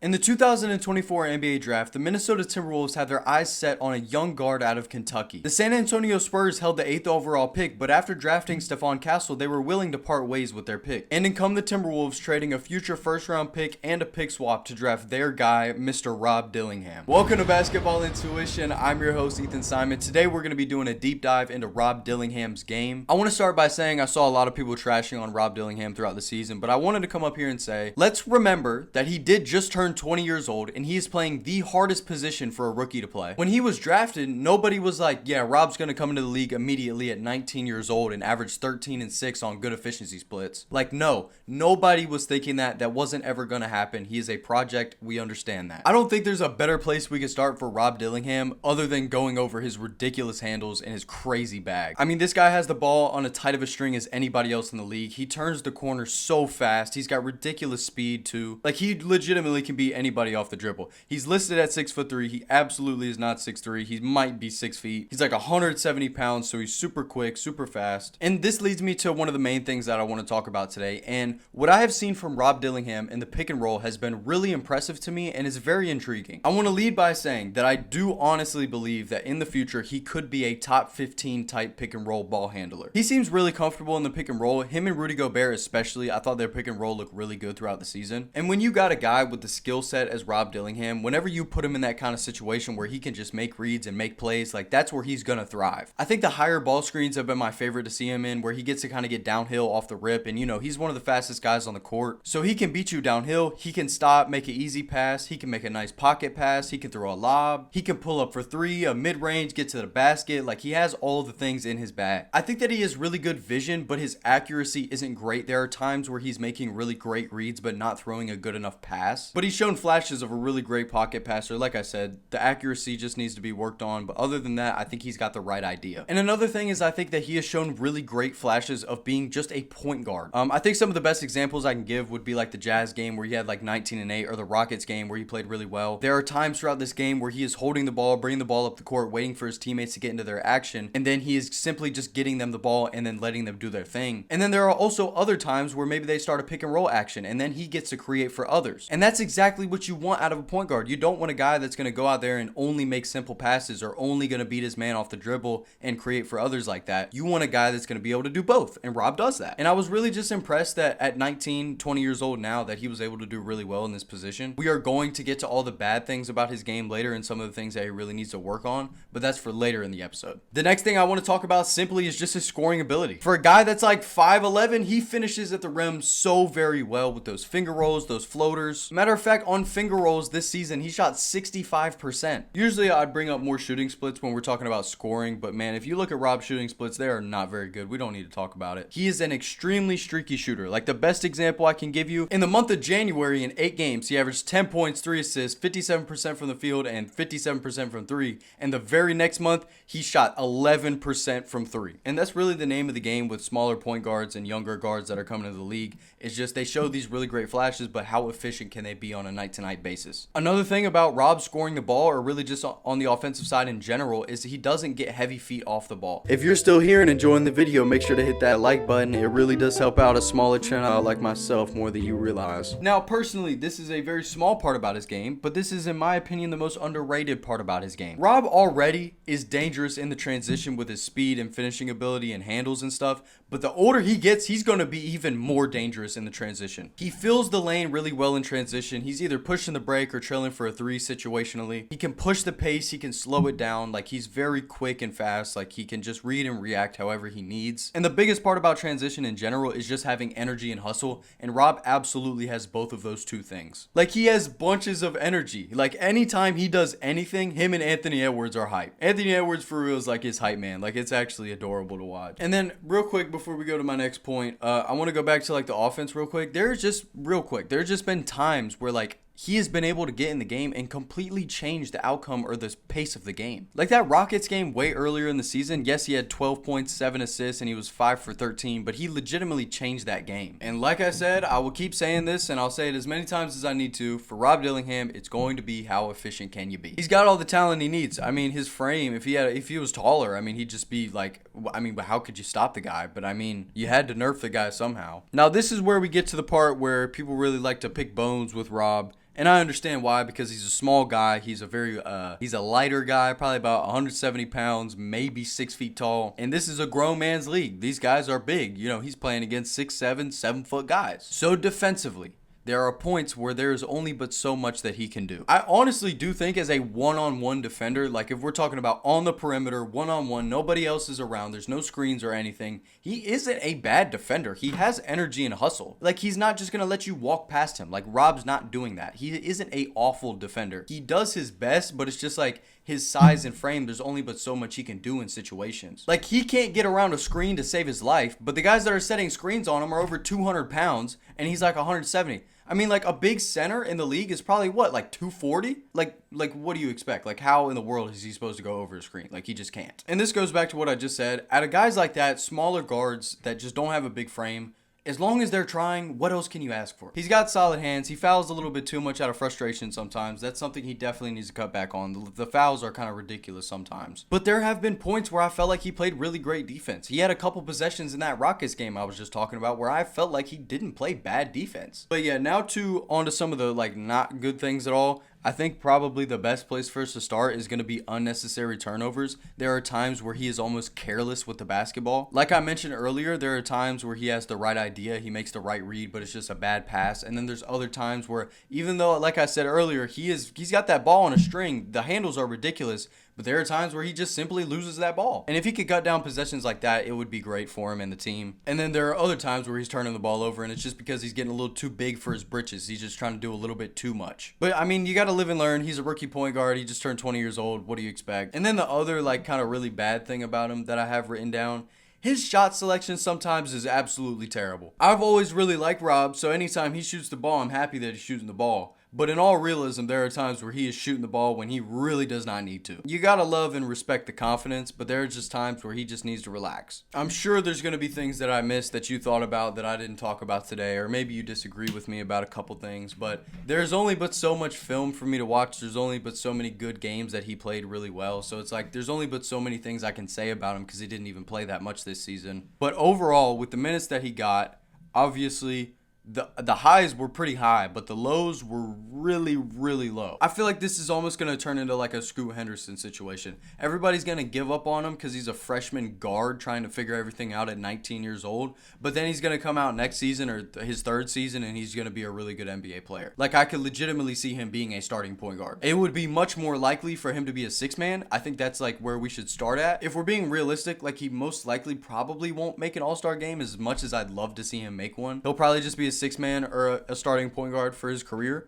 In the 2024 NBA draft, the Minnesota Timberwolves had their eyes set on a young guard out of Kentucky. The San Antonio Spurs held the 8th overall pick, but after drafting Stephon Castle, they were willing to part ways with their pick. And in come the Timberwolves, trading a future first-round pick and a pick swap to draft their guy, Mr. Rob Dillingham. Welcome to Basketball Intuition. I'm your host, Ethan Simon. Today, we're going to be doing a deep dive into Rob Dillingham's game. I want to start by saying I saw a lot of people trashing on Rob Dillingham throughout the season, but I wanted to come up here and say, let's remember that he did just turn 20 years old and he is playing the hardest position for a rookie to play. When he was drafted, nobody was like, yeah, Rob's going to come into the league immediately at 19 years old and average 13 and 6 on good efficiency splits. Like, no, nobody was thinking that. That wasn't ever going to happen. He is a project. We understand that. I don't think there's a better place we could start for Rob Dillingham other than going over his ridiculous handles and his crazy bag. I mean, this guy has the ball on as tight of a string as anybody else in the league. He turns the corner so fast. He's got ridiculous speed too. Like, he legitimately can beat anybody off the dribble. He's listed at 6'3". He absolutely is not 6'3". He might be 6 feet. He's like 170 pounds, so he's super quick, super fast. And this leads me to one of the main things that I want to talk about today. And what I have seen from Rob Dillingham in the pick and roll has been really impressive to me and is very intriguing. I want to lead by saying that I do honestly believe that in the future he could be a top 15 type pick and roll ball handler. He seems really comfortable in the pick and roll. Him and Rudy Gobert especially, I thought their pick and roll looked really good throughout the season. And when you got a guy with the skill set as Rob Dillingham, whenever you put him in that kind of situation where he can just make reads and make plays, like, that's where he's gonna thrive. I think the higher ball screens have been my favorite to see him in, where he gets to kind of get downhill off the rip, and he's one of the fastest guys on the court, so he can beat you downhill. He can stop, make an easy pass, he can make a nice pocket pass, he can throw a lob, he can pull up for three, a mid-range, get to the basket. Like, he has all of the things in his bag. I think that he has really good vision, but his accuracy isn't great. There are times where he's making really great reads but not throwing a good enough pass, but he's shown flashes of a really great pocket passer. Like I said, the accuracy just needs to be worked on, but other than that, I think he's got the right idea. And another thing is, I think that he has shown really great flashes of being just a point guard. I think some of the best examples I can give would be like the Jazz game where he had like 19 and 8, or the Rockets game where he played really well. There are times throughout this game where he is holding the ball, bringing the ball up the court, waiting for his teammates to get into their action, and then he is simply just getting them the ball and then letting them do their thing. And then there are also other times where maybe they start a pick and roll action and then he gets to create for others. And that's exactly what you want out of a point guard. You don't want a guy that's going to go out there and only make simple passes or only going to beat his man off the dribble and create for others like that. You want a guy that's going to be able to do both, and Rob does that. And I was really just impressed that at 19, 20 years old now, that he was able to do really well in this position. We are going to get to all the bad things about his game later and some of the things that he really needs to work on, but that's for later in the episode. The next thing I want to talk about simply is just his scoring ability. For a guy that's like 5'11", he finishes at the rim so very well with those finger rolls, those floaters. Matter of fact, on finger rolls this season, he shot 65%. Usually I'd bring up more shooting splits when we're talking about scoring, but man, if you look at Rob's shooting splits, they are not very good. We don't need to talk about it. He is an extremely streaky shooter. Like, the best example I can give you, in the month of January, in 8 games, he averaged 10 points, 3 assists, 57% from the field, and 57% from 3. And the very next month, he shot 11% from 3. And that's really the name of the game with smaller point guards and younger guards that are coming into the league. It's just they show these really great flashes, but how efficient can they be on a night-to-night basis? Another thing about Rob scoring the ball, or really just on the offensive side in general, is he doesn't get heavy feet off the ball. If you're still here and enjoying the video, make sure to hit that like button. It really does help out a smaller channel like myself more than you realize. Now, personally, this is a very small part about his game, but this is, in my opinion, the most underrated part about his game. Rob already is dangerous in the transition with his speed and finishing ability and handles and stuff, but the older he gets, he's going to be even more dangerous in the transition. He fills the lane really well in transition. He's either pushing the break or trailing for a 3 situationally. He can push the pace, he can slow it down. Like, he's very quick and fast. Like, he can just read and react however he needs. And the biggest part about transition in general is just having energy and hustle, and Rob absolutely has both of those two things. Like, he has bunches of energy. Like, anytime he does anything, him and Anthony Edwards are hype. Anthony Edwards for real is like his hype man. Like, it's actually adorable to watch. And then real quick before we go to my next point, I want to go back to like the offense real quick. There's just been times where like he has been able to get in the game and completely change the outcome or the pace of the game. Like that Rockets game way earlier in the season, yes, he had 12 points, 7 assists, and he was 5 for 13, but he legitimately changed that game. And like I said, I will keep saying this, and I'll say it as many times as I need to. For Rob Dillingham, it's going to be how efficient can you be. He's got all the talent he needs. I mean, his frame, if he was taller, I mean, he'd just be like, I mean, but how could you stop the guy? But I mean, you had to nerf the guy somehow. Now, this is where we get to the part where people really like to pick bones with Rob. And I understand why, because he's a small guy. He's a lighter guy, probably about 170 pounds, maybe 6 feet tall. And this is a grown man's league. These guys are big. You know, he's playing against 6'7", 7-foot guys. So defensively, there are points where there is only but so much that he can do. I honestly do think as a one-on-one defender, like if we're talking about on the perimeter, one-on-one, nobody else is around, there's no screens or anything, he isn't a bad defender. He has energy and hustle. Like, he's not just going to let you walk past him. Like, Rob's not doing that. He isn't a awful defender. He does his best, but it's just like his size and frame, there's only but so much he can do in situations. Like, he can't get around a screen to save his life, but the guys that are setting screens on him are over 200 pounds, and he's like 170. I mean, like, a big center in the league is probably what, like 240? Like what do you expect? Like, how in the world is he supposed to go over a screen? Like, he just can't. And this goes back to what I just said. Out of guys like that, smaller guards that just don't have a big frame, as long as they're trying, what else can you ask for? He's got solid hands. He fouls a little bit too much out of frustration sometimes. That's something he definitely needs to cut back on. The fouls are kind of ridiculous sometimes. But there have been points where I felt like he played really great defense. He had a couple possessions in that Rockets game I was just talking about where I felt like he didn't play bad defense. But yeah, now onto some of the like not good things at all. I think probably the best place for us to start is going to be unnecessary turnovers. There are times where he is almost careless with the basketball. Like I mentioned earlier, there are times where he has the right idea, he makes the right read, but it's just a bad pass. And then there's other times where, even though, like I said earlier, he's got that ball on a string, the handles are ridiculous, but there are times where he just simply loses that ball. And if he could cut down possessions like that, it would be great for him and the team. And then there are other times where he's turning the ball over, and it's just because he's getting a little too big for his britches. He's just trying to do a little bit too much. But I mean, you got to live and learn. He's a rookie point guard. He just turned 20 years old. What do you expect? And then the other like kind of really bad thing about him that I have written down, his shot selection sometimes is absolutely terrible. I've always really liked Rob, so anytime he shoots the ball, I'm happy that he's shooting the ball. But in all realism, there are times where he is shooting the ball when he really does not need to. You gotta love and respect the confidence, but there are just times where he just needs to relax. I'm sure there's gonna be things that I missed that you thought about that I didn't talk about today, or maybe you disagree with me about a couple things, but there's only but so much film for me to watch. There's only but so many good games that he played really well, so it's like there's only but so many things I can say about him because he didn't even play that much this season. But overall, with the minutes that he got, obviously, the highs were pretty high, but the lows were really, really low. I feel like this is almost going to turn into like a Scoot Henderson situation. Everybody's going to give up on him because he's a freshman guard trying to figure everything out at 19 years old. But then he's going to come out next season or his third season and he's going to be a really good NBA player. Like, I could legitimately see him being a starting point guard. It would be much more likely for him to be a six-man. I think that's like where we should start at. If we're being realistic, like, he most likely probably won't make an all-star game as much as I'd love to see him make one. He'll probably just be a six-man or a starting point guard for his career.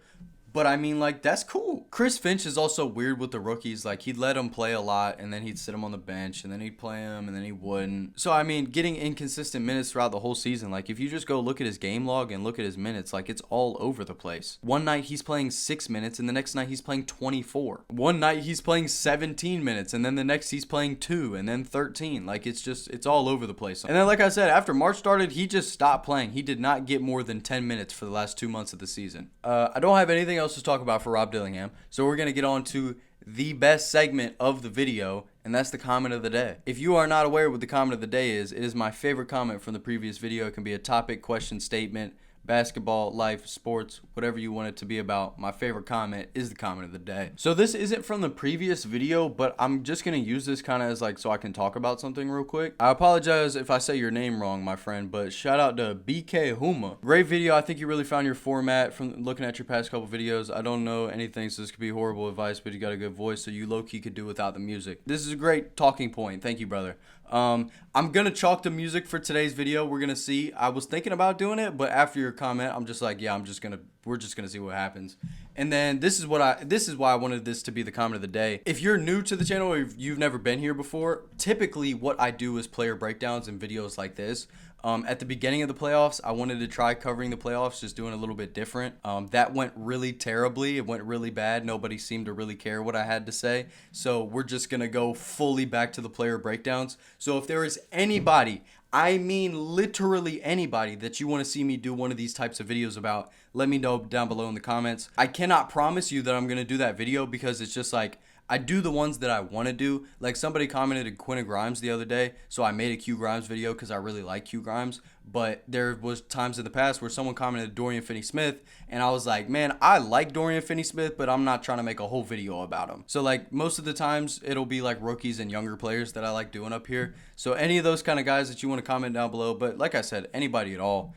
But I mean, like, that's cool. Chris Finch is also weird with the rookies. Like, he'd let them play a lot, and then he'd sit them on the bench, and then he'd play them, and then he wouldn't. So, I mean, getting inconsistent minutes throughout the whole season, like, if you just go look at his game log and look at his minutes, like, it's all over the place. One night he's playing 6 minutes, and the next night he's playing 24. One night he's playing 17 minutes, and then the next he's playing 2, and then 13. Like, it's all over the place. And then, like I said, after March started, he just stopped playing. He did not get more than 10 minutes for the last 2 months of the season. I don't have anything else to talk about for Rob Dillingham, so we're going to get on to the best segment of the video, and that's the comment of the day. If you are not aware what the comment of the day is, it is my favorite comment from the previous video. It can be a topic, question, statement, basketball, life, sports, whatever you want it to be about. My favorite comment is the comment of the day. So this isn't from the previous video, but I'm just going to use this kind of as like so I can talk about something real quick. I apologize if I say your name wrong, my friend, but shout out to BK Huma. Great video. I think you really found your format from looking at your past couple videos. I don't know anything, so this could be horrible advice, but you got a good voice, so you low-key could do without the music. This is a great talking point. Thank you, brother. I'm gonna chalk the music for today's video. We're gonna see. I was thinking about doing it, but after your comment, I'm just like, yeah, we're just gonna see what happens. And then this is why I wanted this to be the comment of the day. If you're new to the channel or if you've never been here before, typically what I do is player breakdowns and videos like this. At the beginning of the playoffs, I wanted to try covering the playoffs, just doing a little bit different. That went really terribly. It went really bad. Nobody seemed to really care what I had to say. So we're just going to go fully back to the player breakdowns. So if there is anybody, I mean literally anybody, that you want to see me do one of these types of videos about, let me know down below in the comments. I cannot promise you that I'm going to do that video because it's just like, I do the ones that I want to do. Like somebody commented Quentin Grimes the other day, so I made a Q Grimes video because I really like Q Grimes. But there was times in the past where someone commented Dorian Finney-Smith, and I was like, man, I like Dorian Finney-Smith, but I'm not trying to make a whole video about him. So like most of the times it'll be like rookies and younger players that I like doing up here. So any of those kind of guys that you want to comment down below, but like I said, anybody at all.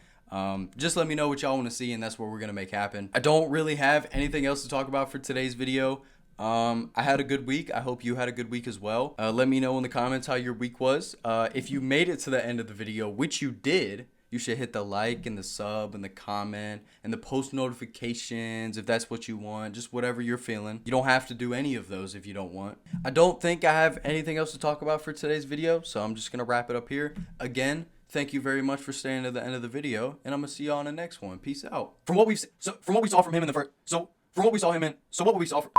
Just let me know what y'all want to see, and that's what we're going to make happen. I don't really have anything else to talk about for today's video. I had a good week. I hope you had a good week as well. Let me know in the comments how your week was. If you made it to the end of the video, which you did, you should hit the like and the sub and the comment and the post notifications if that's what you want. Just whatever you're feeling. You don't have to do any of those if you don't want. I don't think I have anything else to talk about for today's video, so I'm just going to wrap it up here. Again, thank you very much for staying to the end of the video, and I'm going to see y'all on the next one. Peace out. From what we saw from him in the first... So, from what we saw him in... So, what we saw from...